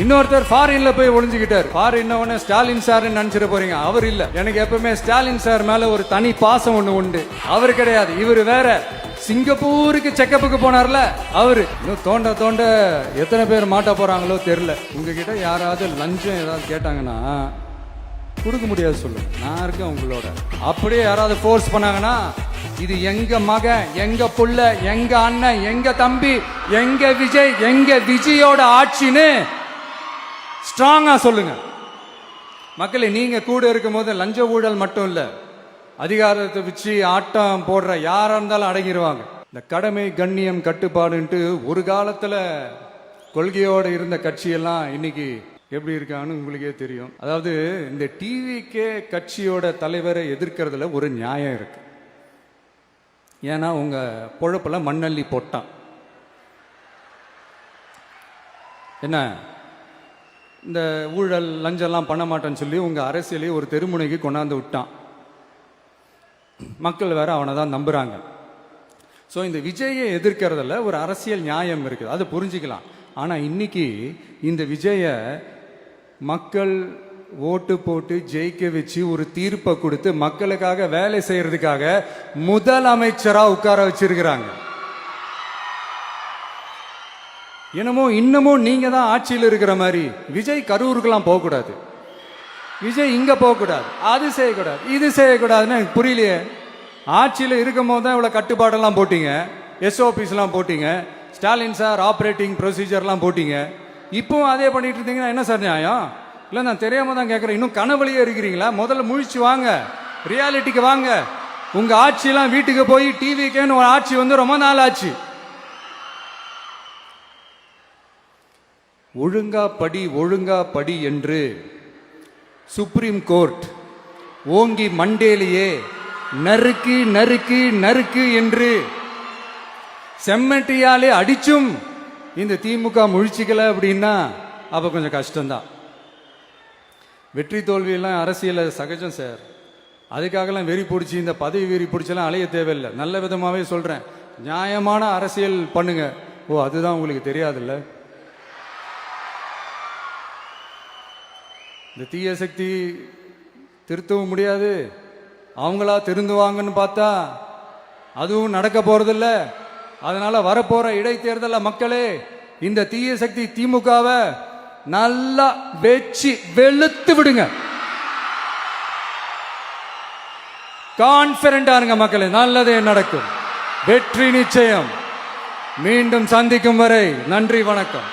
இன்னொருத்தர் ஃபாரின்ல போய் ஒளிஞ்சுக்கிட்டார். ஃபாரின் ஸ்டாலின் சார் நினைச்சிட போறீங்க. அவர் இல்ல. எனக்கு எப்பவுமே ஸ்டாலின் சார் மேல ஒரு தனி பாசம் ஒண்ணு உண்டு. அவர் கிடையாது, இவர் வேற. சிங்கப்பூருக்கு செக்கப்புக்கு போனார்ல அவரு. இன்னும் தோண்ட தோண்ட எத்தனை பேர் மாட்ட போறாங்களோ தெரியல. உங்ககிட்ட யாராவது லஞ்சம் ஏதாவது கேட்டாங்கன்னா கொடுக்க முடியாது சொல்லு, நான் இருக்கேன் உங்களோட. அப்படியே யாராவது ஃபோர்ஸ் பண்ணாங்கன்னா இது எங்க மகன், எங்க புள்ள, எங்க அண்ணன், எங்க தம்பி, எங்க விஜய், எங்க விஜயோட ஆட்சின்னு ஸ்ட்ராங்கா சொல்லுங்க. மக்களே, நீங்க கூட இருக்கும் போது லஞ்ச ஊழல் மட்டும் இல்ல, அதிகாரத்தை வச்சு ஆட்டம் போடுற யாரா இருந்தாலும் அடங்கிடுவாங்க. இந்த கடமை கண்ணியம் கட்டுப்பாடுன்ட்டு ஒரு காலத்துல கொள்கையோட இருந்த கட்சியெல்லாம் இன்னைக்கு எப்படி இருக்கான்னு உங்களுக்கே தெரியும். அதாவது இந்த டிவிகே கட்சியோட தலைவரை எதிர்க்கிறதுல ஒரு நியாயம் இருக்கு. ஏன்னா உங்க பொழப்புல மண்ணள்ளி போட்டான். என்ன இந்த ஊழல் லஞ்சம்லாம் பண்ண மாட்டேன்னு சொல்லி உங்க அரசியலையே ஒரு தெருமுனைக்கு கொண்டாந்து விட்டான். மக்கள் வேற அவனை தான் நம்புறாங்க. ஸோ இந்த விஜயை எதிர்க்கிறதுல ஒரு அரசியல் நியாயம் இருக்குது, அதை புரிஞ்சுக்கலாம். ஆனா இன்னைக்கு இந்த விஜய மக்கள் ஓட்டு போட்டு ஜெயிக்க வச்சு ஒரு தீர்ப்பை கொடுத்து மக்களுக்காக வேலை செய்யறதுக்காக முதலமைச்சரா உட்கார வச்சிருக்கிறாங்க. என்னமோ இன்னமும் நீங்க தான் ஆட்சியில் இருக்கிற மாதிரி. விஜய் கரூருக்கெல்லாம் போகக்கூடாது, விஜய் இங்க போகக்கூடாது, அது செய்யக்கூடாது, இது செய்யக்கூடாதுன்னு எனக்கு புரியலையே. ஆட்சியில் இருக்கும் போது தான் இவ்வளவு கட்டுப்பாடெல்லாம் போட்டீங்க, எஸ்ஓபிஸ்லாம் போட்டீங்க, ஸ்டாலின் சார் ஆப்ரேட்டிங் ப்ரொசீஜர்லாம் போட்டீங்க. இப்பவும் அதே பண்ணிட்டு இருந்தீங்கன்னா என்ன சார் நியாயம்? இல்லை, நான் தெரியாம தான் கேட்குறேன். இன்னும் கனவுலையே இருக்கிறீங்களா? முதல்ல முழிச்சு வாங்க, ரியாலிட்டிக்கு வாங்க. உங்க ஆட்சியெல்லாம் வீட்டுக்கு போய் டிவிக்கேன்னு ஒரு ஆட்சி வந்து ரொம்ப நாள் ஆச்சு. ஒழுங்கா படி ஒழுங்கா படி என்று சுப்ரீம் கோர்ட் ஓங்கி மண்டேலியே நறுக்கு நறுக்கு நறுக்கு என்று செம்மட்டியாலே அடிச்சும் இந்த திமுக முழிச்சிக்கல அப்படின்னா அப்ப கொஞ்சம் கஷ்டம்தான். வெற்றி தோல்வியெல்லாம் அரசியல சகஜம் சார். அதுக்காகலாம் வெறி பிடிச்சி இந்த பதவி வெறி பிடிச்செல்லாம் அலைய தேவையில்லை. நல்ல விதமாவே சொல்றேன், நியாயமான அரசியல் பண்ணுங்க. ஓ, அதுதான் உங்களுக்கு தெரியாதுல்ல. இந்த தீய சக்தி திருத்தவும் முடியாது, அவங்களா திருந்துவாங்கன்னு பார்த்தா அதுவும் நடக்க போறதில்ல. அதனால வரப்போற இடைத்தேர்தல மக்களே, இந்த தீய சக்தி திமுகவை நல்லா வெச்சு வெளுத்து விடுங்க. கான்பிடண்டா இருங்க மக்களே, நல்லதே நடக்கும், வெற்றி நிச்சயம். மீண்டும் சந்திக்கும் வரை நன்றி, வணக்கம்.